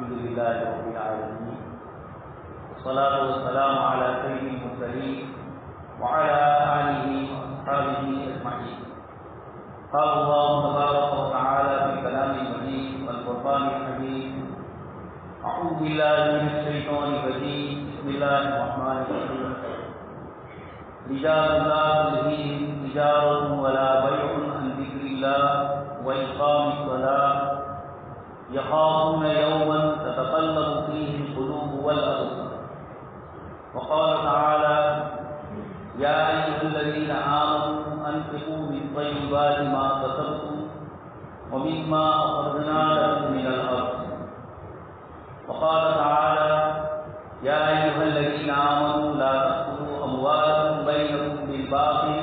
الحمد لله رب العالمين والصلاة والسلام على سيد المرسلين وعلى آله وأصحابه أجمعين. قال الله تبارك وتعالى في كلامه المجيد والفرقان الحميد: أعوذ بالله من الشيطان الرجيم. بسم الله الرحمن الرحيم. رجال لا تلهيهم تجارة ولا بيع عن ذكر الله وإقام الصلاة يخافون يوما تتقلب فيه القلوب والأبصار. وقال تعالى: يا أيها الذين آمنوا أنفقوا من طيبات ما كسبتم ومما أخرجنا لكم من الأرض. وقال تعالى: يا أيها الذين آمنوا لا تأكلوا أموالكم بينكم بالباطل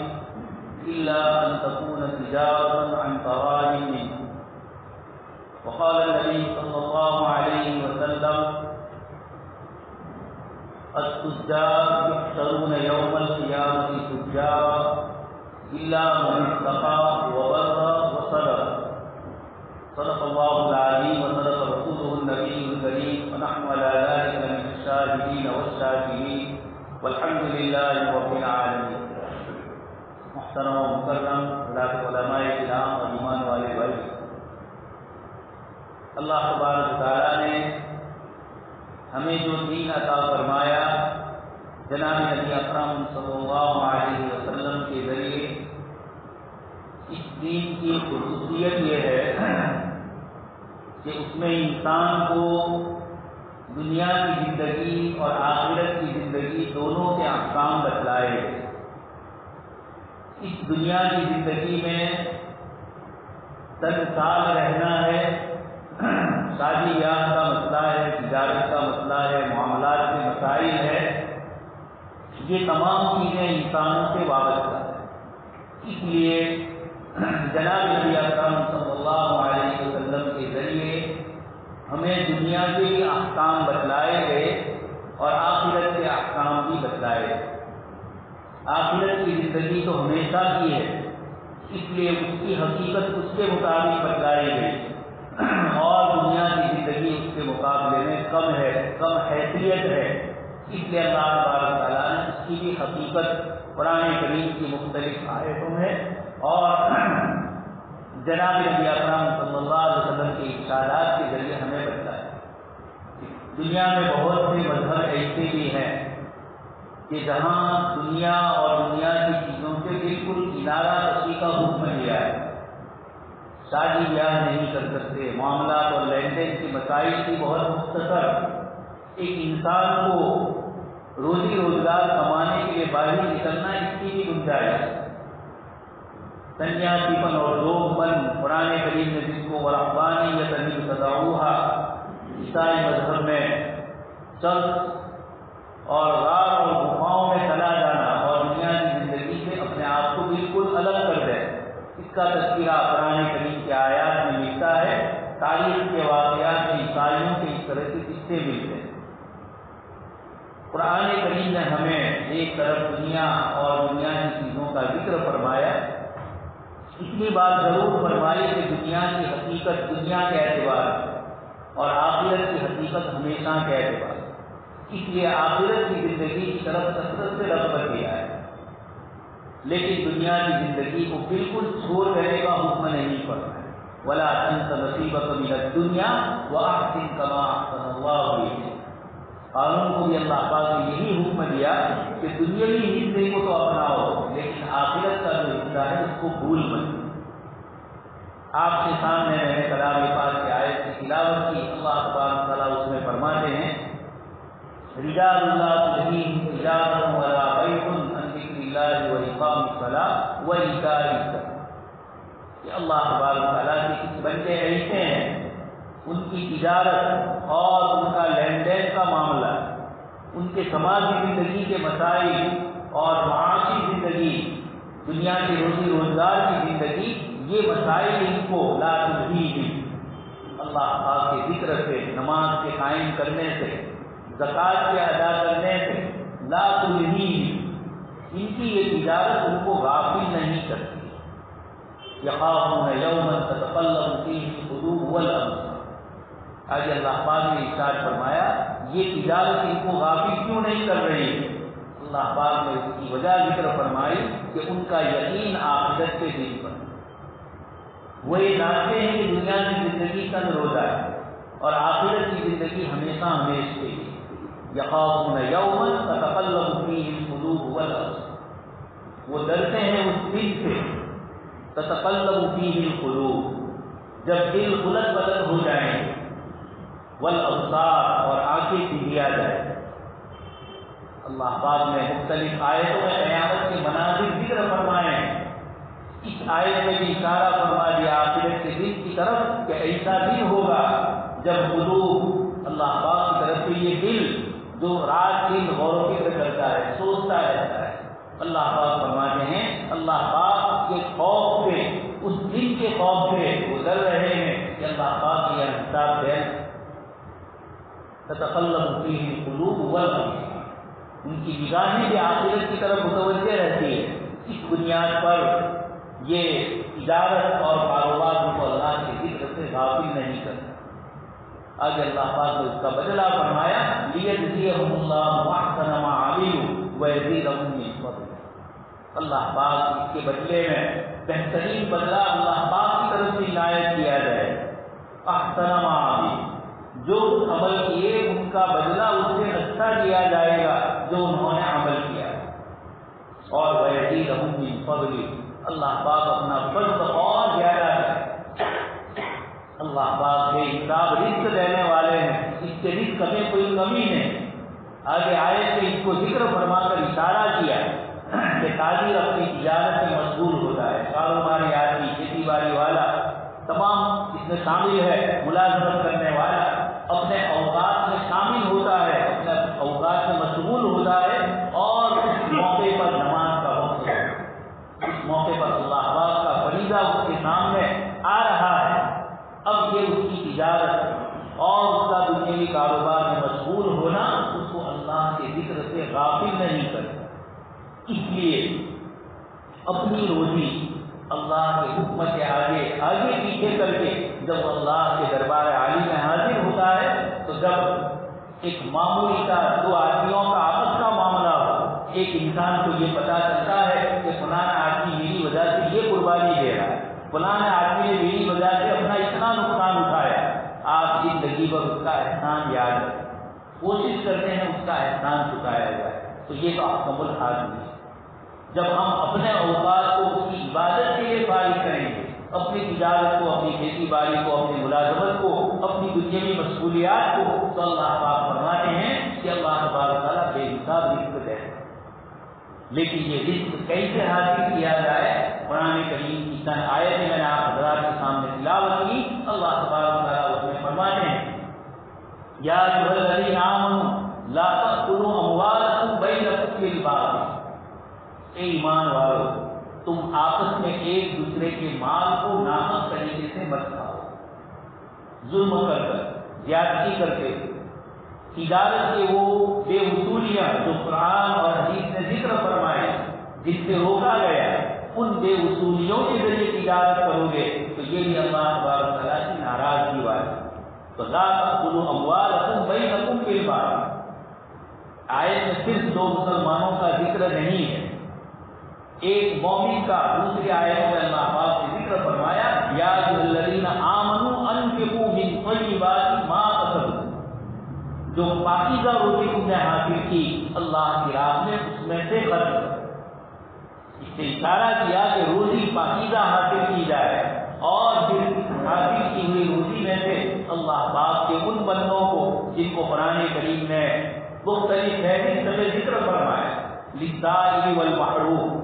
إلا أن تكون تجارة عن تراض منكم. وقال النبي صلى الله عليه وسلم: التجار يحشرون يوم القيامة تجارا إلا من اتقى وبر وصدق. صدق الله العظيم وصدق رسوله النبي الكريم ونحن على ذلك من الشاهدين والشاكرين والحمد لله رب العالمين. محترم و مکرم حضرات علماء کرام اور ایمان والے بھائی، اللہ تبارک و تعالیٰ نے ہمیں جو دین عطا فرمایا، جناب نبی اکرم صلی اللہ علیہ وسلم کے ذریعے، اس دین کی خصوصیت یہ ہے کہ اس میں انسان کو دنیا کی زندگی اور آخرت کی زندگی دونوں کے احکام بتلائے. اس دنیا کی زندگی میں تن سال رہنا ہے، شادی بیاہ کا مسئلہ ہے، تجارت کا مسئلہ ہے، معاملات کے مسائل ہے، یہ تمام چیزیں انسانوں سے وابستہ ہیں. اس لیے جناب نبی اکرم صلی اللہ علیہ وسلم کے ذریعے ہمیں دنیا کے بھی احکام بتلائے گئے اور آخرت کے احکام بھی بتلائے گئے. آخرت کی زندگی تو ہمیشہ کی ہے، اس لیے اس کی حقیقت اس کے مطابق بتلائی گئی، اور دنیا کی زندگی اس کے مقابلے میں کم ہے، کم حیثیت ہے. اس لیے اللہ تبارک تعالیٰ نے اس کی بھی حقیقت قرآن کریم کی مختلف آیتوں میں اور جناب نبی اکرم صلی اللہ علیہ وسلم کے ارشادات کے ذریعے ہمیں بتلایا. دنیا میں بہت سے مذہب ایسے بھی ہیں کہ جہاں دنیا اور دنیا کی چیزوں سے بالکل کنارہ کشی کا حکم دیا ہے. شادی بیاہ نہیں کر سکتے، معاملات اور لین دین کے مسائل کی بہت مختصر، ایک انسان کو روزی روزگار کمانے کے لیے باہر نکلنا اس کی بھی گنجائش. سنیاسی پن اور لوگ پن قرآن کریم نے جس کو ورحبانیت ابتدعوها، عیسائی مذہب میں چرچ اور غار اور گفاؤں میں چلا جانا اور دنیا کی زندگی سے اپنے آپ کو بالکل الگ کر دے، اس کا تذکرہ قرآن کریم کے آیات میں ملتا ہے. تاریخ کے واقعات میں عیسائیوں کے اس طرح کے قصے ملتے ہیں. قرآن کریم نے ہمیں ایک طرف دنیا اور دنیا کی چیزوں کا ذکر فرمایا، اتنی بات ضرور فرمائی کہ دنیا کی حقیقت دنیا کے اعتبار سے اور آخرت کی حقیقت ہمیشہ کے اعتبار سے. اس لیے آخرت کی زندگی کی طرف کثرت سے رغبت کیا ہے، لیکن دنیا کی زندگی کو بالکل چھوڑ دینے کا حکم نہیں پڑتا ہے. وَلَا تَنْسَ نَصِيبَكَ مِنَ الدُّنْيَا وَأَحْسِنْ كَمَا أَحْسَنَ اللَّهُ إِلَيْكَ. قانون کو بھی اللہ پاک نے یہی حکم دیا کہ دنیاوی حصے کو تو اپناؤ، لیکن آخرت کا جو حصہ ہے اس کو بھول مت. آپ کے سامنے میں نے کلام پاک کی آیت کی تلاوت کی. اللہ تبارک تعالیٰ اس میں فرماتے ہیں: رجال لا تلہیہم تجارۃ ولا بیع عن ذکر اللہ وإقام الصلاۃ وإیتاء الزکاۃ. کہ اللہ تبارک تعالیٰ کے کچھ بندے ایسے ہیں، ان کی تجارت اور ان کا لین دین کا معاملہ، ان کے سماجی زندگی کے مسائل اور معاشی زندگی، دنیا کی روزی روزگار کی زندگی، یہ مسائل ان کو لا تلہیہم، اللہ پاک کے ذکر سے، نماز کے قائم کرنے سے، زکوٰۃ کے ادا کرنے سے، لا تلہیہم، ان کی یہ تجارت ان کو غافل نہیں کرتی. یخافون یوما تتقلب فیہ القلوب والابصار. آگے اللہ پاک نے ارشاد فرمایا یہ تجارت ان کو غافل کیوں نہیں کر رہی ہے؟ اللہ پاک نے اس کی وجہ ذکر فرمائی کہ ان کا یقین آخرت کے دن پر، وہ یہ جانتے ہیں کہ دنیا کی زندگی چند روزہ ہے اور آخرت کی زندگی ہمیشہ ہمیشہ کے لیے۔ یخافون یوما تتقلب فیہ القلوب والابصار، وہ ڈرتے ہیں اس دن سے تتقلب فیہ القلوب، جب دل الٹ پلٹ ہو جائیں گے، والابصار، اور آنکھیں پھریا جائیں۔ اللہ پاک نے مختلف آیتوں میں قیامت کے مناظر ذکر فرمائے ہیں۔ اس آیت میں بھی اشارہ فرما دیا آخرت کے دن کی طرف کہ ایسا دن ہوگا جب قلوب، اللہ پاک کی طرف سے یہ دل جو رات دن غور و فکر کرتا ہے، سوچتا رہتا ہے، اللہ پاک فرماتے ہیں اللہ پاک کے خوف سے، اس دن کے خوف سے وہ ڈر رہے ہیں کہ اللہ پاک یہ حساب دے تتقلب فیہ القلوب والابصار، ان کی نگاہیں بھی آخرت کی طرف متوجہ رہتی ہے۔ اس بنیاد پر یہ تجارت اور کاروبار کو اللہ کے ذکر سے غافل نہیں کرتا۔ آگے اللہ پاک نے اس کا بدلہ فرمایا لیجزیہم اللہ احسن ما عملوا ویزیدہم من فضلہ، اللہ پاک اس کے بدلے میں بہترین بدلہ اللہ پاک کی طرف سے عنایت کیا جائے۔ احسن ما عملوا، جو عمل کیے ان کا بدلہ اس سے اچھا دیا جائے گا جو انہوں نے عمل کیا، اور وَيَزِيدَهُم مِّن فَضْلِهِ، اللہ پاک اپنا فضل اور زیادہ ہے۔ اللہ پاک بے حساب رزق دینے والے ہیں، اس کے رزق میں کوئی کمی نہیں۔ آگے آئے کہ اس کو ذکر فرما کر اشارہ کیا کہ تاجر اپنی تجارت میں مشغول ہوتا ہے، کاروباری آدمی، کھیتی باڑی والا، تمام اس میں شامل ہے، ملازمت کرنے والا اپنے اوقات میں شامل ہوتا ہے، اپنے اوقات میں مشغول ہوتا ہے، اور اس موقع پر نماز کا وقت ہے، اس موقع پر اللہ پاک کا فریضہ اس کے سامنے آ رہا ہے۔ اب یہ اس کی تجارت اور اس کا دنیاوی کاروبار میں مشغول ہونا اس کو اللہ کے ذکر سے غافل نہیں کرتا، اس لیے اپنی روزی اللہ کے حکم کے آگے پیچھے کر کے جب اللہ کے دربار عالی میں حاضر ہوتا ہے، تو جب ایک معمولی کا دو آدمیوں کا آپس کا معاملہ ہو، ایک انسان کو یہ پتا چلتا ہے کہ فلاں آدمی میری وجہ سے یہ قربانی دے رہا ہے، فلاں آدمی نے میری وجہ سے اپنا اتنا نقصان اٹھایا، آپ زندگی پر اس کا احسان یاد رکھیں، کوشش کرتے ہیں اس کا احسان چکایا جائے، تو یہ تو اکمل آدمی ہے۔ جب ہم اپنے اوقات کو اس کی عبادت کے لیے فارغ کریں گے، اپنی تجارت کو، اپنی کھیتی باڑی کو، اپنی ملازمت کو، اپنی دنیاوی مشغولیات کو، تو اللہ پاک فرماتے ہیں کہ اللہ تبارک تعالیٰ بے حساب رزق دے۔ لیکن یہ رزق کیسے حاصل کیا جائے؟ قرآن کریم کی چند آیتیں میں نے آپ حضرات کے سامنے تلاوت کی، اللہ تبارک تعالیٰ اس میں فرماتے ہیں یا ایھا الذین آمنوا لا تأکلوا اموالکم بینکم بالباطل، اے ایمان والو تم آپس میں ایک دوسرے کے مال کو ناحق طریقے سے مت کھاؤ، ظلم کر کر، زیادتی کر کے، تجارت کے وہ بے اصولیاں جو قرآن اور حدیث نے ذکر فرمائے جس سے روکا گیا، ان بے اصولیوں کے ذریعے تجارت کرو گے تو یہ بھی اللہ تبارک تعالیٰ کی ناراضگی والی۔ تو لا تأکلوا اموالکم بینکم بالباطل، آیت میں صرف دو مسلمانوں کا ذکر نہیں ہے، ایک مومن کا، دوسری آیت میں اللہ پاک نے ذکر فرمایا یا ایھا الذین آمنوا انفقوا من طیبات ما کسبتم، جو پاکیزہ روزی تم نے حاصل کی اللہ کی راہ میں اس میں سے خرچ کرو۔ اس سے اشارہ کیا کہ روزی پاکیزہ حاصل کی جائے، اور پھر حاصل کی ہوئی روزی میں سے اللہ پاک کے ان بندوں کو جن کو قرآن کریم نے مختلف فہرست میں ذکر فرمایا، للسائل والمحروم،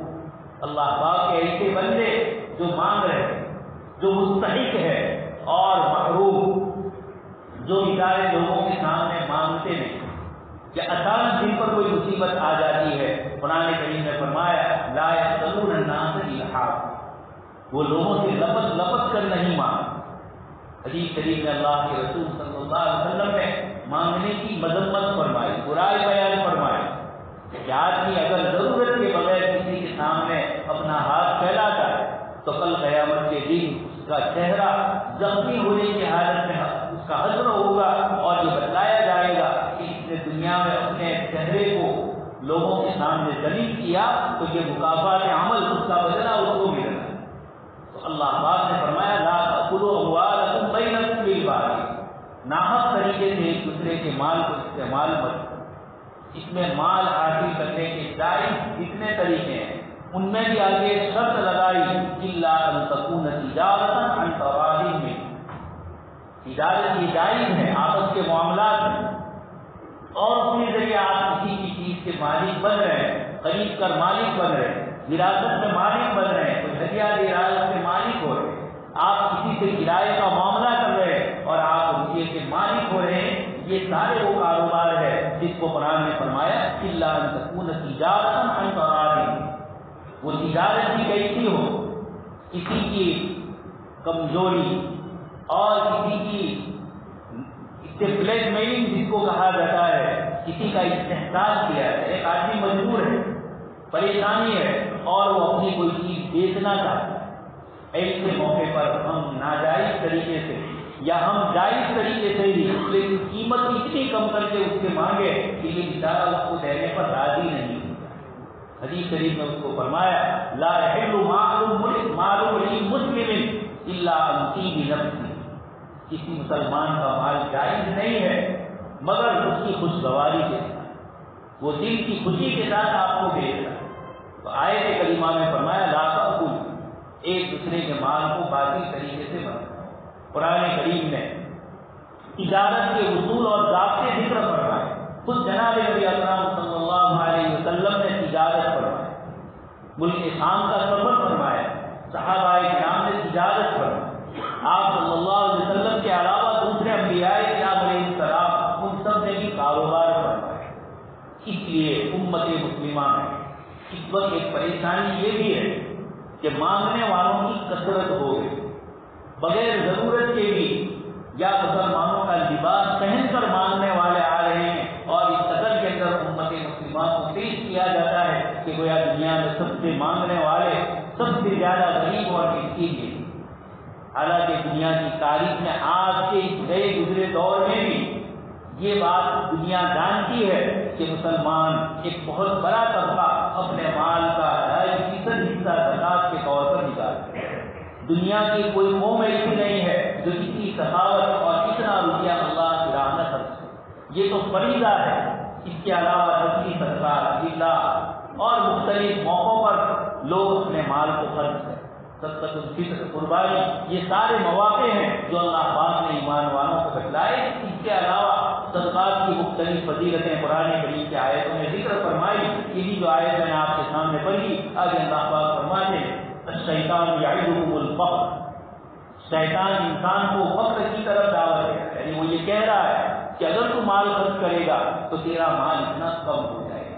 اللہ پاک کے ایسے بندے جو مانگ رہے، جو مستحق ہے، اور محروم جو بیچارے لوگوں کے سامنے مانگتے نہیں، کہ اچانک جن پر کوئی مصیبت آ جاتی ہے، قرآن کریم نے فرمایا لا یسألون الناس الحافا، وہ لوگوں سے لپٹ لپٹ کر نہیں مانگ۔ حدیث شریف میں اللہ کے رسول صلی اللہ علیہ وسلم نے مانگنے کی مذمت فرمائی، برائی بیان فرمائی کہ آدمی اگر ضرورت کے بغیر کسی کے سامنے اپنا ہاتھ پھیلاتا ہے تو کل قیامت کے دن اس کا چہرہ زخمی ہونے کی حالت میں اس کا حشر ہوگا ناحق طریقے سے ایک دوسرے کے مال کو استعمال مت کرو۔ اس میں مال حاصل کرنے کے جائز جتنے طریقے ہیں ان میں بھی آگے شرط لگائی الا ان تکون تجارت عن تراض منکم، تجارت یہ جائز ہے آپس کے معاملات میں، اور اس کے ذریعے آپ کسی کی چیز کے مالک بن رہے ہیں، خرید کر مالک بن رہے ہیں، وراثت میں مالک بن رہے ہیں، کوئی ہدیہ دے رہا ہے اس کے مالک ہو رہے ہیں، آپ کسی سے کرائے کا معاملہ کر رہے ہیں اور آپ روپیے کے مالک ہو رہے ہیں، یہ سارے وہ کاروبار ہے جس کو قرآن نے فرمایا الا ان تکون تجارت عن تراض منکم۔ وہ تجارت بھی کیسی ہو، کسی کی کمزوری اور کسی کی بلیک میلنگ جس کو کہا جاتا ہے، کسی کا استحصال کیا ہے، ایک آدمی مجبور ہے، پریشانی ہے اور وہ اپنی کوئی چیز بیچنا چاہتا ہے، ایسے موقع پر ہم ناجائز طریقے سے یا ہم جائز طریقے سے ہی لیکن قیمت اتنی کم کر کے اس سے مانگے کہ یہ بیچارہ اس کو دینے پر راضی نہیں ہوتا۔ حدیث شریف میں اس کو فرمایا لا يحل مال امرئ مسلم الا عن طیب نفس، کسی مسلمان کا مال جائز نہیں ہے مگر اس کی خوشگواری کے ساتھ، وہ دل کی خوشی کے ساتھ آپ کو دے گا۔ تو آیت کریمہ میں فرمایا لا تأکلوا، ایک دوسرے کے مال کو باطل طریقے سے مت کھاؤ۔ قرآن کریم نے تجارت کے اصول اور ضابطے ذکر فرمائے، خود جناب نبی اکرم صلی اللہ علیہ وسلم نے تجارت فرمائی، ملک شام کا سفر فرمایا، صحابہ کرام نے تجارت فرمائی، آپ صلی اللہ علیہ وسلم کے علاوہ دوسرے انبیاء کرام علیہ السلام ان سب نے بھی کاروبار فرمایا۔ اس لیے امت مسلمہ میں اس وقت ایک پریشانی یہ بھی ہے کہ مانگنے والوں کی کثرت ہو گئی، بغیر ضرورت کے بھی یا مسلمانوں کا لباس پہن کر مانگنے والے آ رہے ہیں، اور اس قدر کے اندر امت مسلمہ کو پیش کیا جاتا ہے کہ گویا دنیا میں سب سے مانگنے والے سب سے زیادہ غریب اور مسکین ہیں۔ حالانکہ دنیا کی تاریخ میں آج کے اس گئے گزرے دور میں بھی یہ بات دنیا جانتی ہے کہ مسلمان ایک بہت بڑا طبقہ اپنے مال کا 2.5% حصہ زکات کے طور پر نکالتا ہے۔ دنیا کی کوئی قوم ایسی نہیں ہے جو اتنی سخاوت اور اتنا روپیہ اللہ کی راہ میں خرچ کرے، یہ تو فریضہ ہے۔ اس کے علاوہ نفلی صدقہ، ذلہ اور مختلف موقعوں پر لوگ اپنے مال کو خرچ کریں، صدقۃ الفطر، قربانی، یہ سارے مواقع ہیں جو اللہ پاک نے ایمان والوں کو بتلائے۔ اس کے علاوہ صدقات کی مختلف فضیلتیں قرآن کریم کی آیتوں میں ذکر فرمائی۔ یہی جو آیت میں نے آپ کے سامنے پڑھی، آگے اللہ پاک فرماتے ہیں الشیطان یعدکم الفقر، شیطان انسان کو فقر کی طرف دعوت ہے، یعنی وہ یہ کہہ رہا ہے کہ اگر تو مال خرچ کرے گا تو تیرا مال اتنا کم ہو جائے گا،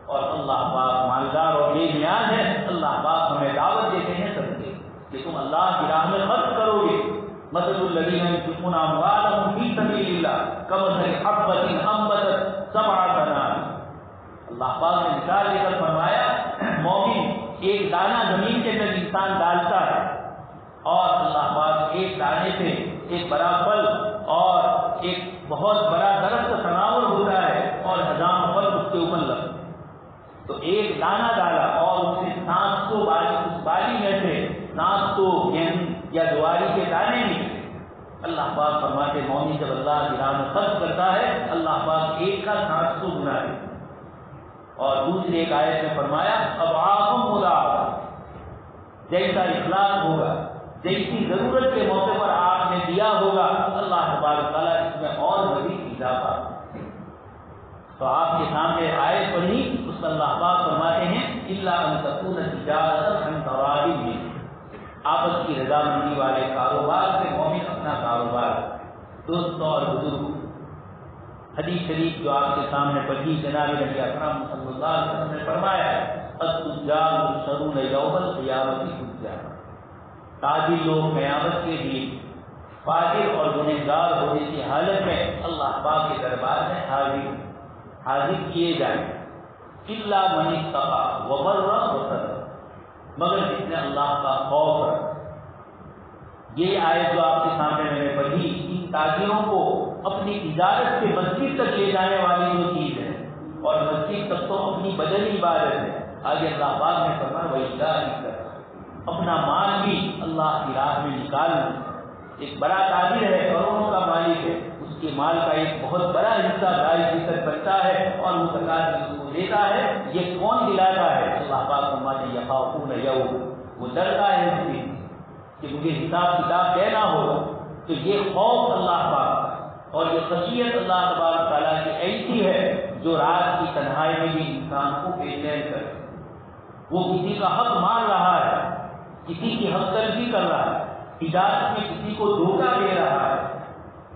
اور اللہ پاک مالدار اور بے نیاز ہے۔ اللہ پاک ہمیں دعوت دیتے ہیں سب سے کہ تم اللہ کی راہ میں خرچ کرو گے۔ مثل الذین ينفقون اموالهم فی سبیل اللہ کمثل حبۃ انبتت 7 سنابل، اللہ پاک نے مثال دے کر فرمایا مومن ایک دانہ زمین کے اندر انسان ڈالتا ہے اور اللہ پاک ایک دانے سے ایک بڑا پھل اور ایک بہت بڑا درخت کا تناور ہوتا ہے اور ہزاروں پھل اس کے اوپر لگتے ہیں۔ تو ایک دانہ ڈالا اور اس سے 700 بالی، اس بالی میں سے 700 گیہوں یا جواری کے دانے نکلے۔ اللہ پاک فرماتے مومن جب اللہ کی راہ میں خرچ کرتا ہے اللہ پاک ایک کا 700 گنا دیتا ہے۔ اور دوسری ایک آیت میں فرمایا اضعاف مضاعفہ، جیسا اخلاص ہوگا، جیسی ضرورت کے موقع پر آپ نے دیا ہوگا، اللہ تبارک تعالیٰ اس میں اور مزید اضافہ۔ تو آپ کے سامنے آیت پڑھی، اس میں اللہ پاک فرماتے ہیں الا ان تکون تجارت عن تراض منکم، آپس کی رضامندی والے کاروبار سے مومن اپنا کاروبار۔ دوستوں اور بزرگوں، حدیث شریف جو آپ کے سامنے پڑھی جناب نبی اکرم صلی اللہ علیہ وسلم نے فرمایا التجار یحشرون یوم القیامۃ فجارا، تاجر لوگ قیامت کے دن فاجر اور گنہگار ہونے کی حالت میں اللہ پاک کے دربار میں حاضر کیے جائیں، الا من اتقى وبر وصدق، مگر جس نے اللہ کا خوف رکھا۔ یہ آیت جو آپ کے سامنے میں نے پڑھی، ان تاجروں کو اپنی تجارت سے مسجد تک لے جانے والی جو چیز ہے، اور مسجد تک تو اپنی بدنی عبادت ہے، آگے اللہ پاک نے فرمایا وَإِذَا اپنا مال بھی اللہ کی راہ میں نکالنا۔ ایک بڑا تاجر ہے، کروڑوں کا مالک ہے، اس مال کا ایک بہت بڑا حصہ 2.5% بنتا ہے اور وہ زکات اس کو دیتا ہے. یہ کون دلاتا ہے؟ اللہ پاک فرماتے ہیں یخافون یوم، وہ ڈرتا ہے اس دن کہ مجھے حساب کتاب دینا ہوگا. تو یہ خوف اللہ پاک کا اور یہ خشیت اللہ تبارک تعالیٰ کی ایسی ہے جو رات کی تنہائی میں بھی انسان کو بے چین کرے. وہ کسی کا حق مار رہا ہے، کسی کی حق تلفی کر رہا ہے، تجارت میں کسی کو دھوکہ دے رہا ہے.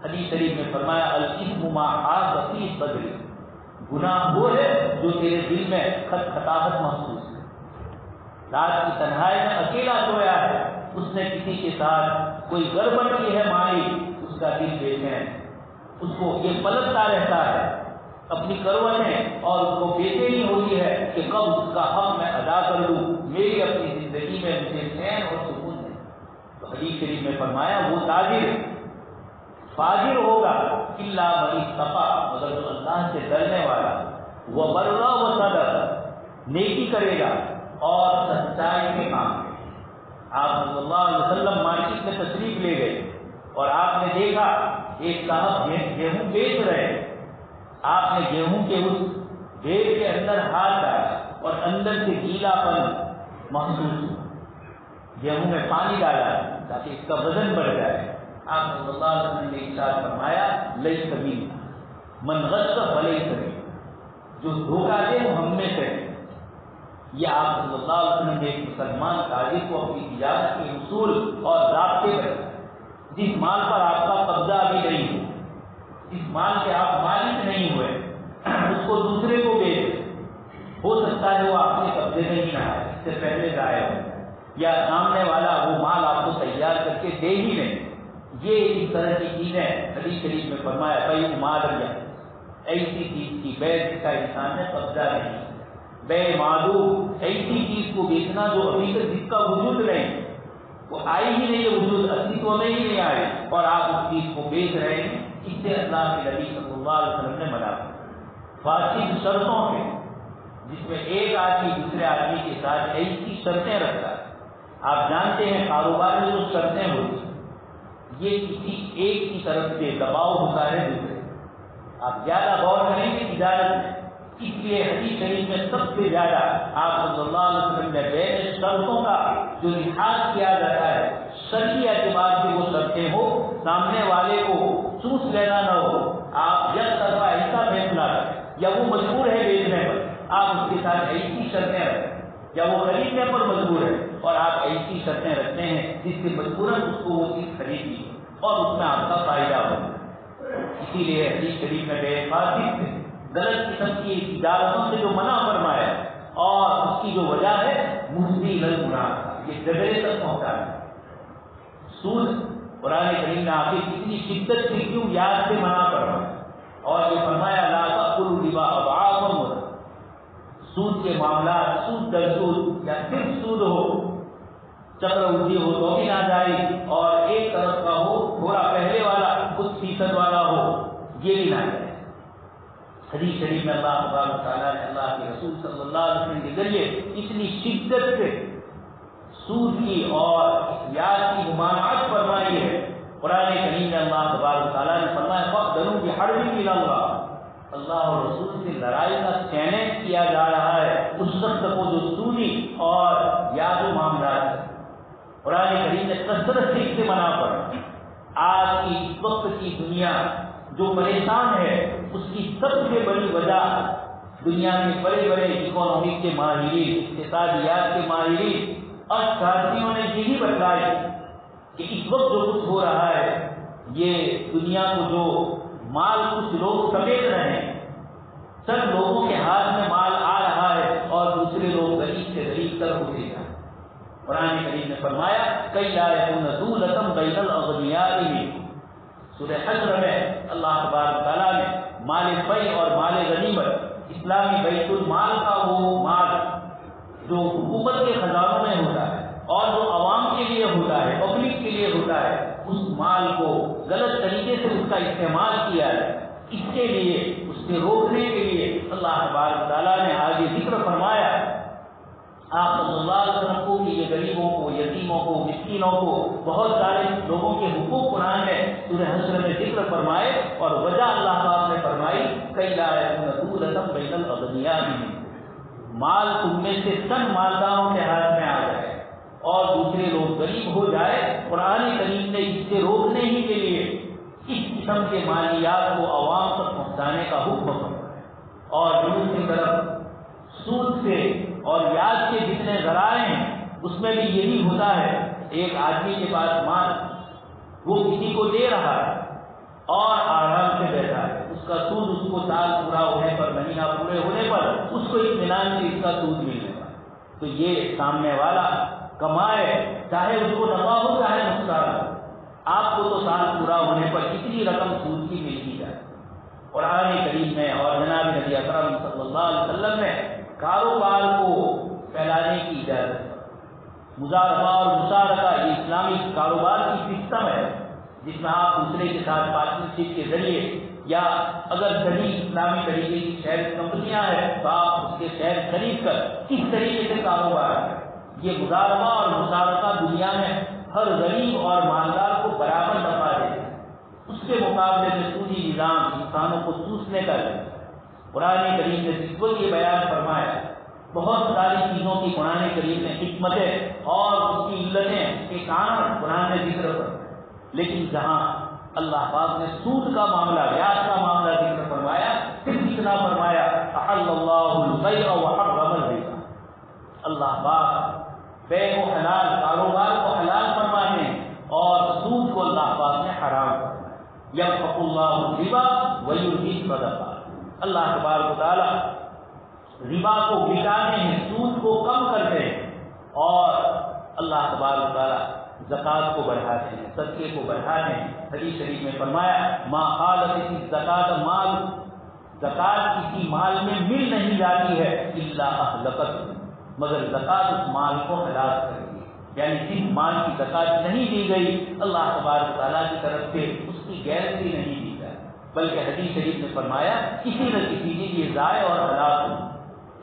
حدیث شریف میں فرمایا الاثم ما حاق فی صدری، گناہ وہ ہے جو تیرے دل میں خطاحت محسوس ہے. رات کی تنہائی میں اکیلا سویا ہے، اس نے کسی کے ساتھ کوئی گڑبڑ کی ہے ماری، اس کا دل بے چین، اس کو یہ پلٹتا رہتا ہے اپنی کروٹیں اور اس کو بے چینی ہوتی ہے کہ کب اس کا حق میں ادا کر لوں، میری اپنی زندگی میں مجھے چین اور سکون ہے. تو حدیث شریف میں فرمایا وہ تاجر فاجر ہوگا الا من اتقى، مگر جو اللہ سے ڈرنے والا، وہ برا و صدق، نیکی کرے گا اور سچائی کے کام کرے. آپ صلی اللہ علیہ وسلم مارکیٹ میں تشریف لے گئے اور آپ نے دیکھا ایک صاحب گیہوں بیچ رہے ہیں. آپ نے گیہوں کے اس ڈھیر کے اندر ہاتھ ڈالا اور اندر سے گیلا پن محسوس ہوا. گیہوں میں پانی ڈالا تاکہ اس کا وزن بڑھ جائے. آپ صلی اللہ علیہ وسلم نے ارشاد فرمایا لیس منا من غش فلیس منی، جو دھوکہ دے وہ ہم میں سے. یہ آپ صلی اللہ علیہ وسلم نے ایک مسلمان تاجر کو اپنی تجارت کے اصول اور ضابطے بتائے. جس مال پر آپ کا قبضہ ابھی نہیں ہو، جس مال کے آپ مالک نہیں ہوئے، اس کو دوسرے کو بیچ، ہو سکتا ہے وہ آپ کے قبضے میں ہی نہ آئے، اس سے پہلے ضائع ہو، یا سامنے والا وہ مال آپ کو تیار کر کے دے ہی نہیں. یہ اس طرح کی چیزیں حدیث شریف میں فرمایا بھائی مال ایسی چیز کی بے جس کا انسان نے قبضہ نہیں، بے معدوم ایسی چیز کو بیچنا جو ابھی تک جس کا وجود نہیں، وہ آئی ہی نہیں ہے، وجود اصلیتوں میں ہی نہیں آئی اور آپ اس چیز کو بیچ رہے ہیں. اس سے اللہ کے نبی صلی اللہ علیہ وسلم نے منع کیا. فاسد شرطوں کے، جس میں ایک آدمی دوسرے آدمی کے ساتھ ایسی شرطیں رکھتا ہے. آپ جانتے ہیں کاروبار میں جو شرطیں ہوتی ہیں یہ کسی ایک کی طرف سے دباؤ ہوتا ہے دوسرے. آپ زیادہ غور کریں گے تجارت میں، اس لیے حدیث شریف میں سب سے زیادہ آپ صلی اللہ علیہ وسلم نے بین شرطوں کا جو لحاظ کیا جاتا ہے شرعی اعتبار سے وہ شرطیں ہو، سامنے والے کو چوس لینا نہ ہو. آپ یک طرفہ ایسا فیصلہ کریں یا وہ مجبور ہے بیچنے پر، آپ اس کے ساتھ ایسی شرطیں رکھیں، یا وہ خریدنے پر مجبور ہے اور آپ ایسی شرطیں رکھتے ہیں جس سے مجبوراً اس کو وہ چیز خریدی اور اس میں آپ کا فائدہ ہو. اسی لیے حدیث شریف میں بے فاسد سے غلط قسم کی تجارتوں سے جو منع فرمایا اور اس کی جو وجہ ہے مفضی للمنافع، یہ جگڑے تک پہنچا ہے. سود قرآن کریم نے آخر اتنی شدت سے کیوں یاد سے منع فرمایا اور یہ فرمایا لا تأکلوا الربا اضعافا مضاعفہ. سود کے معاملات سود در سود یا صرف سود ہو، چکروردھی ہو تو بھی ناجائز اور ایک طرف کا ہو تھوڑا پہلے والا کچھ فیصد والا ہو یہ بھی ناجائز. حدیث شریف میں اللہ تبارک تعالیٰ نے اللہ کے رسول صلی اللہ علیہ وسلم کے ذریعے اتنی شدت سے سود کی اور احتیاط کی ممانعت فرمائی ہے. قرآن کریم میں اللہ تبارک تعالیٰ نے فرمایا فَأْذَنُوا بِحَرْبٍ مِّنَ اللَّهِ، اللہ اور رسول سے لڑائی کا چیلنج کیا جا رہا ہے اس شخص کو جو سودی اور یاد و معاملات ہے. قرآن کریم نے کثرت سے اس سے منع فرمایا. آج کی اس وقت کی دنیا جو پریشان ہے اس کی سب سے بڑی وجہ دنیا میں بڑے بڑے اکنامک کے ماہرین، اقتصادیات کے ماہرین اور ساتھیوں نے یہی بتلائی کہ اس وقت جو کچھ ہو رہا ہے یہ دنیا کو جو مال کچھ لوگ سمیٹ رہے ہیں، سب لوگوں کے ہاتھ میں مال آ رہا ہے اور دوسرے لوگ غریب سے غریب تر ہوتے جا رہے ہیں. قرآن کریم نے فرمایا کئی لا یکون دولۃ بین الاغنیاء منکم. سورہ حشر میں اللہ تبارک تعالیٰ نے مال فی اور مال غنیمت، اسلامی بیت المال کا وہ مال جو حکومت کے خزانوں میں ہوتا ہے اور جو عوام کے لیے ہوتا ہے، پبلک کے لیے ہوتا ہے، اس مال کو غلط طریقے سے اس کا استعمال کیا ہے. اس کے لیے اس سے روکنے کے لیے اللہ تبارک تعالیٰ نے آگے ذکر فرمایا آپ صلی اللہ علیہ وسلم کو کہ یہ غریبوں کو، یتیموں کو، مسکینوں کو، بہت سارے لوگوں کے حقوق قرآن میں سورہ حشر میں ذکر فرمائے اور وجہ لكي لا يكون دولة بين الأغنياء منكم، مال تم میں سے چند مالداروں کے ہاتھ میں آ جائے اور دوسرے لوگ غریب ہو جائے، قرآن کریم نے اس سے روکنے ہی کے لیے اس قسم کے مالیات کو عوام تک پہنچانے کا حکم کرتا ہے۔ اور دوسری طرف سود سے اور یاد کے جتنے ذرائع ہیں اس میں بھی یہی ہوتا ہے، ایک آدمی کے پاس مال وہ کسی کو دے رہا ہے اور آرام سے بیٹھا ہے، اس کا سود اس کو سال پورا ہونے پر، مہینہ پورے ہونے پر اس کو اطمینان سے اس کا سود ملنے گا۔ تو یہ سامنے والا کمائے، چاہے اس کو نفع ہو چاہے نقصان ہو، آپ کو تو سال پورا ہونے پر کتنی رقم سود کی مل ہی جائے۔ قرآن کریم میں اور جناب نبی اکرم صلی اللہ علیہ وسلم نے کاروبار کو پھیلانے کی اجازت دی۔ مزاربہ اور مشارکہ یہ اسلامی کاروبار کی سسٹم ہے جس میں آپ دوسرے کے ساتھ پارٹنرشپ کے ذریعے، یا اگر صحیح اسلامی طریقے کی شیئر کمپنیاں ہیں تو آپ اس کے شیئر خرید کر کس طریقے سے کاروبار کریں۔ یہ مزاربہ اور مشارکہ دنیا میں ہر غریب اور مالدار کو برابر نفع دیتے ہیں، اس کے مقابلے میں سودی نظام انسانوں کو چوسنے کا ہے۔ قرآن کریم نے جس وقت یہ بیان فرمایا، بہت ساری چیزوں کی قرآن کریم نے حکمتیں اور اس کی علتیں کے کارن قرآن نے ذکر فرمایا، لیکن جہاں اللہ پاک نے سود کا معاملہ، بیاج کا معاملہ ذکر فرمایا، پھر اتنا فرمایا احل اللہ البیع وحرم الربا، اللہ پاک بے کو حلال، کاروبار کو حلال فرمانے اور سود کو اللہ پاک نے حرام فرمایا۔ یمحق اللہ الربا ویربی الصدقات، اللہ تبارک و تعالی ربا کو مٹاتے ہیں، سود کو کم کرتے ہیں، اور اللہ تبارک و تعالی زکوٰۃ کو بڑھاتے ہیں، صدقے کو بڑھاتے ہیں۔ حدیث شریف میں فرمایا ما قالت الزکوٰۃ مال، زکوٰۃ کسی مال میں مل نہیں جاتی ہے الا اہلکت، مگر زکوٰۃ اس مال کو ہلاک کرتی ہے، یعنی جس مال کی زکوٰۃ نہیں دی گئی اللہ تبارک و تعالیٰ کی طرف سے اس کی گارنٹی نہیں دی جائے، بلکہ حدیث شریف نے فرمایا کسی نہ کسی کے لیے ضائع اور ہلاک ہو،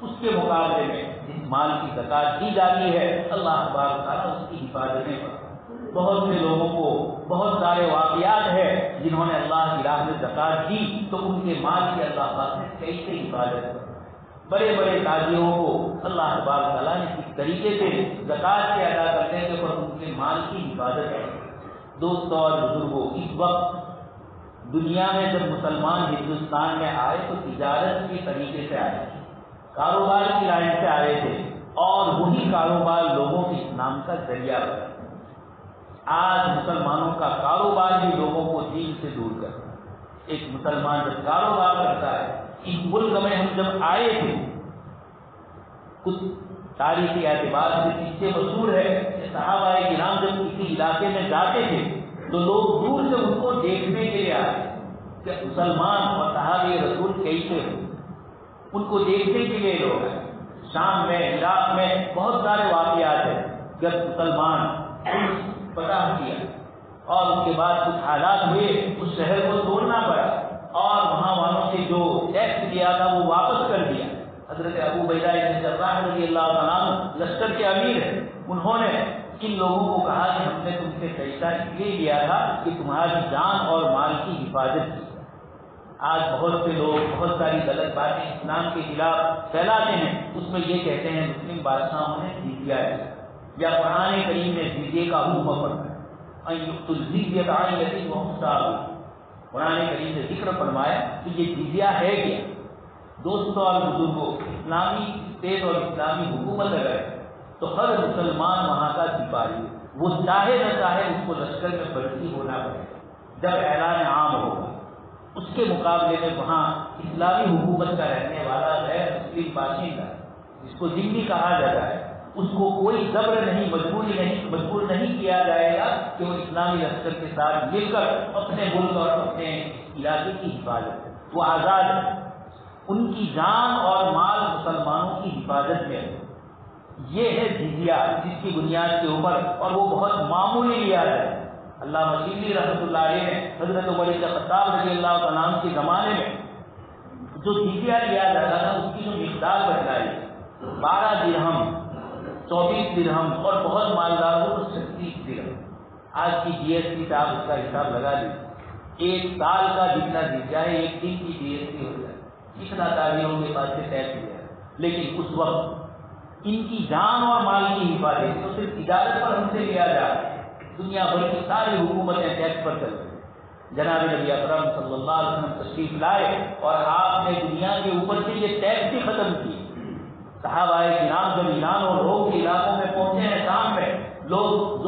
اس کے مقابلے میں جس مال کی زکوٰۃ دی جاتی ہے اللہ تبارک و تعالیٰ اس کی حفاظت میں کرتا ہے۔ بہت سے لوگوں کو بہت سارے واقعات ہیں جنہوں نے اللہ کی راہ میں زکوٰۃ دی تو ان کے مال کی اللہ پاک نے کیسے حفاظت کی۔ بڑے بڑے تاجروں کو اللہ تبارک و تعالیٰ نے کس طریقے سے زکوٰۃ کے ادا کرنے کے پر ان کے مال کی حفاظت ہے۔ دوستوں اور بزرگوں، اس وقت دنیا میں جب مسلمان ہندوستان میں آئے تو تجارت کے طریقے سے آئے تھے، کاروبار کی لائن سے آئے تھے، اور وہی کاروبار لوگوں کے اسلام کا ذریعہ بنا۔ آج مسلمانوں کا کاروبار بھی لوگوں کو دین سے دور کرتا ہے۔ ایک مسلمان جب کاروبار کرتا ہے، اس ملک میں ہم جب آئے تھے، کچھ تاریخی اعتبار سے قصے مشہور ہے کہ صحابہ کرام جب کسی علاقے میں جاتے تھے تو لوگ دور سے ان کو دیکھنے کے لیے آتے کہ مسلمان اور صحابہ رسول کیسے ہو، ان کو دیکھنے کے لیے لوگ ہیں۔ شام میں، عراق میں بہت سارے واقعات ہیں جب مسلمان فتح کیا اور اس کے بعد کچھ حالات ہوئے، اس شہر کو توڑنا پڑا اور وہاں والوں سے جو ٹیکس لیا تھا وہ واپس کر دیا۔ حضرت ابو عبیدہ بن جراح رضی اللہ تعالیٰ عنہ لشکر کے امیر ہیں، انہوں نے ان لوگوں کو کہا کہ ہم نے تم سے پیسہ اس لیے لیا تھا کہ تمہاری جان اور مال کی حفاظت کی۔ آج بہت سے لوگ بہت ساری غلط باتیں اسلام کے خلاف پھیلاتے ہیں، اس میں یہ کہتے ہیں مسلم بادشاہوں نے جزیہ دیا، یا قرآن کریم نے جزیے کا حکم فرمایا، قرآن کریم نے ذکر فرمایا کہ یہ جزیہ ہے کیا۔ دوستوں اور بزرگوں، اسلامی اسٹیٹ اور اسلامی حکومت اگر ہے تو ہر مسلمان وہاں کا سپاہی ہے، وہ چاہے نہ چاہے اس کو لشکر میں بھرتی ہونا پڑے جب اعلان عام ہوگا۔ اس کے مقابلے میں وہاں اسلامی حکومت کا رہنے والا غیر مسلم باشندہ جس کو ذمہ کہا جاتا ہے، اس کو کوئی جبر نہیں، مجبور نہیں کیا جائے گا کہ وہ اسلامی لشکر کے ساتھ مل کر اپنے ملک اور اپنے علاقے کی حفاظت، وہ آزاد ہے، ان کی جان اور مال مسلمانوں کی حفاظت میں ہے۔ یہ ہے جزیہ جس کی بنیاد کے اوپر، اور وہ بہت معمولی لیا ہے۔ اللہ مشیری رحمۃ اللہ علیہ نے حضرت عمر بن خطاب رضی اللہ تعالیٰ عنہ کے زمانے میں جو جزیہ لیا جاتا تھا اس کی جو مقدار بتلائی 12 درہم، 24 درہم، اور بہت مالداروں کو 36 درہم۔ آج کی جی ایس ٹی سے آپ اس کا حساب لگا لیجیے، ایک سال کا جتنا جزیہ ہے ایک دن کی جی ایس ٹی ہو جائے، اتنا تاجروں کے پاس سے طے کیا، لیکن اس وقت ان کی جان اور مال کی حفاظت تو صرف تجارت پر ہم سے لیا جا رہا ہے، دنیا بھر کی ساری حکومتیں ٹیکس پر چل رہی ہیں۔ جناب نبی اکرم صلی اللہ علیہ وسلم تشریف لائے اور آپ نے دنیا کے اوپر سے یہ ٹیکس ہی ختم کی۔ صحابہ کرام جب ایران اور روم کے علاقوں میں پہنچے ہیں شام میں، لوگ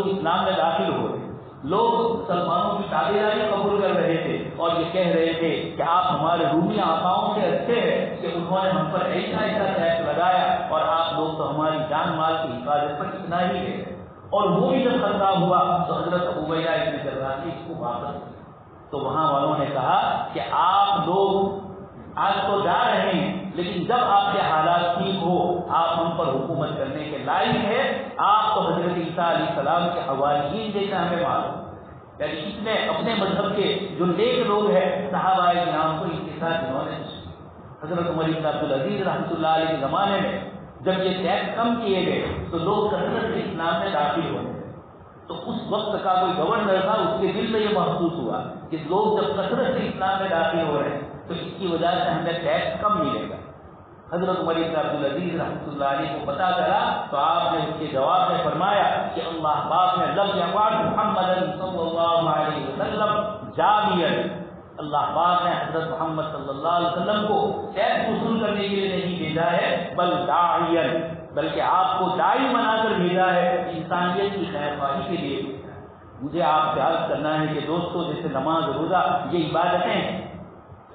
اسلام میں داخل ہو رہے، لوگ مسلمانوں کی تابعداری قبول کر رہے تھے اور یہ کہہ رہے تھے کہ آپ ہمارے رومی آقاؤں سے اچھے ہیں کہ انہوں نے ہم پر ایسا ٹیکس لگایا اور آپ لوگ تو ہماری جان مال کی حفاظت پر اتنا ہی ہے۔ اور وہ بھی جب خطرہ ہوا تو حضرت عبیدہ ابن جراح نے اس کو واپس کیا۔ تو وہاں والوں نے کہا کہ آپ لوگ آج تو جا رہے ہیں، لیکن جب آپ کے حالات ٹھیک ہو آپ ہم پر حکومت کرنے کے لائق ہے۔ آپ تو حضرت عیسیٰ علیہ السلام کے حواریین جیسا ہمیں معلوم، یعنی اس نے اپنے مذہب کے جو نیک لوگ ہیں صحابہ کرام کو ان کے ساتھ انہوں نے حضرت عمر بن عبدالعزیز رحمۃ اللہ علیہ کے زمانے میں جب یہ ٹیکس کم کیے گئے تو لوگ کثرت سے اسلام میں داخل ہوئے، تو اس وقت کا کوئی گورنر تھا، اس کے دل میں یہ محسوس ہوا کہ لوگ جب کثرت سے اسلام میں داخل ہو رہے ہیں تو اس کی وجہ سے ہمیں ٹیکس کم ملے گا۔ حضرت عمر بن عبدالعزیز رحمۃ اللہ علیہ کو پتہ چلا تو آپ نے اس کے جواب میں فرمایا کہ اللہ پاک نے لم یقعد محمد صلی اللہ علیہ وسلم جابیا، اللہ پاک نے حضرت محمد صلی اللہ علیہ وسلم کو ٹیکس وصول کرنے کے لیے نہیں بھیجا ہے، بل داعیا، بلکہ آپ کو داعی بنا کر بھیجا ہے، انسانیت کی خیر خواہی کے لیے۔ مجھے آپ سے عرض کرنا ہے کہ دوستوں جیسے نماز روزہ یہ عبادتیں ہیں،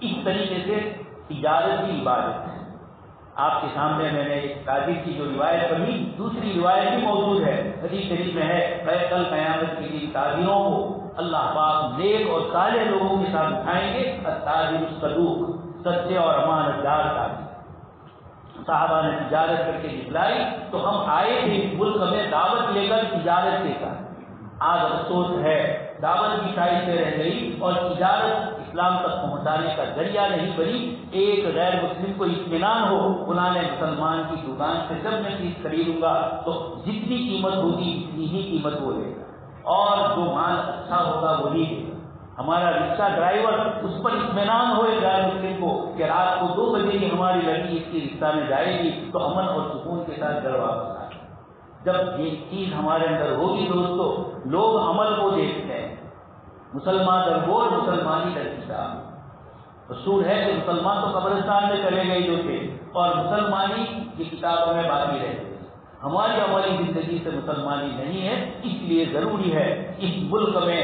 اس طریقے سے تجارت کی عبادت ہے۔ آپ کے سامنے میں نے ایک تاجر کی جو روایت پڑھی، دوسری روایت بھی موجود ہے، حدیث شریف میں ہے کل قیامت کے دن تاجروں کو اللہ پاک نیک اور صالح لوگوں کے ساتھ اٹھائیں گے، التاجر الصدوق، سچے اور امانت دار تاجر۔ صحابہ نے تجارت کر کے دکھلائی تو ہم آئے تھے ملک میں دعوت لے کر تجارت کے ساتھ، آج افسوس ہے دعوت کی سائڈ سے رہ گئی اور تجارت اسلام تک پہنچانے کا ذریعہ نہیں بنی۔ ایک غیر مسلم کو اطمینان ہو فلاں مسلمان کی دکان سے جب میں چیز خریدوں گا تو جتنی قیمت ہوگی اتنی ہی قیمت وہ لے گا اور جو مال اچھا ہوگا وہی دے گا۔ ہمارا رکشہ ڈرائیور اس پر اطمینان ہو ایک غیر مسلم کو کہ رات کو 2 بجے کی ہماری لڑکی اس کی رکشہ میں جائے گی تو امن اور سکون کے ساتھ گھر واپس آئے۔ جب یہ چیز ہمارے اندر ہوگی دوستو، لوگ عمل کو دیکھتے ہیں۔ مسلمان درگور مسلمانی لڑکیتا، اصول ہے کہ مسلمان تو قبرستان میں چلے گئے جو تھے اور مسلمانی یہ کتابوں میں باقی رہے گی۔ ہماری عملی زندگی سے مسلمانی نہیں ہے، اس لیے ضروری ہے اس ملک میں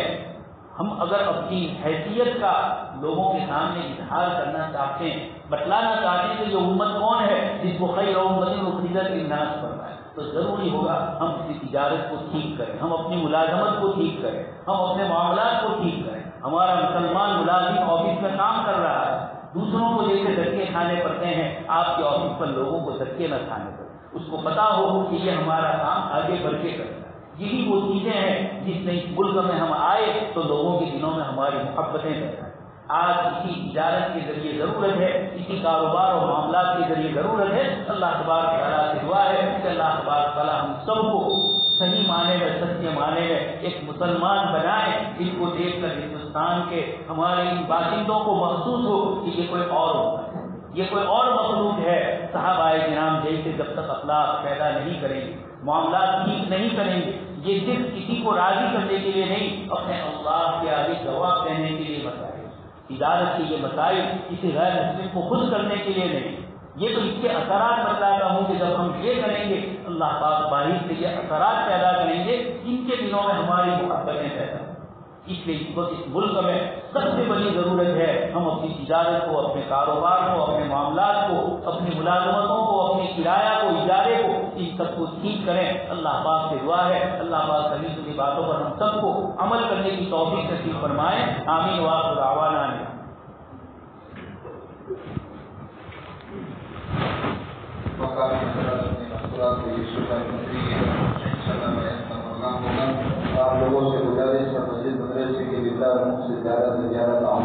ہم اگر اپنی حیثیت کا لوگوں کے سامنے اظہار کرنا چاہتے ہیں، بتلانا چاہتے ہیں کہ یہ امت کون ہے جس کو خیر امت اخرجت للناس فرمایا، تو ضروری ہوگا ہم اپنی تجارت کو ٹھیک کریں، ہم اپنی ملازمت کو ٹھیک کریں، ہم اپنے معاملات کو ٹھیک کریں۔ ہمارا مسلمان ملازم آفس میں کام کر رہا ہے، دوسروں کو جیسے دھکے کھانے پڑتے ہیں آپ کے آفس پر لوگوں کو دھکے نہ کھانے پڑتے، اس کو پتا ہو کہ یہ ہمارا کام آگے بڑھ کے کرتا ہے۔ یہی وہ چیزیں ہیں جس نے اس ملک میں ہم آئے تو لوگوں کے دلوں میں ہماری محبتیں پیدا۔ آج اسی تجارت کے ذریعے ضرورت ہے، اسی کاروبار اور معاملات کے ذریعے ضرورت ہے۔ اللہ تبارک تعالیٰ سے دعا ہے کہ اللہ تبارک تعالیٰ ہم سب کو صحیح معنی میں سچے معنی میں ایک مسلمان بنائے، جن کو دیکھ کر ہندوستان کے ہمارے ان باشندوں کو محسوس ہو کہ یہ کوئی اور ہوتا ہے، یہ کوئی اور مخلوق ہے۔ صحابہ کرام جیسے جب تک اخلاق پیدا نہیں کریں گے، معاملات ٹھیک نہیں کریں گے، یہ صرف کسی کو راضی کرنے کے لیے نہیں، اپنے اللہ کے آگے جواب دینے کے لیے مسائل، تجارت کے یہ مسائل کسی غیر مسلم کو خود کرنے کے لیے نہیں۔ یہ تو اس کے اثرات بتلاتا ہوں کہ جب ہم یہ کریں گے اللہ پاک باہر سے یہ اثرات پیدا کریں گے، ان کے دنوں میں ہماری محبتیں پیدا۔ اس لیے اس وقت اس ملک میں سب سے بڑی ضرورت ہے ہم اپنی تجارت کو، اپنے کاروبار کو، اپنے معاملات کو، اپنی ملازمتوں کو، اپنے کرایہ کو، اجارے کو، ان سب کو ٹھیک کریں۔ اللہ پاک سے دعا ہے اللہ پاک سبھی سبھی باتوں پر ہم سب کو عمل کرنے کی توفیق نصیب فرمائے۔ آمین وآخر دعوانا آپ لوگوں سے گزارش ہے مسجد مدرسے کے سے زیادہ عام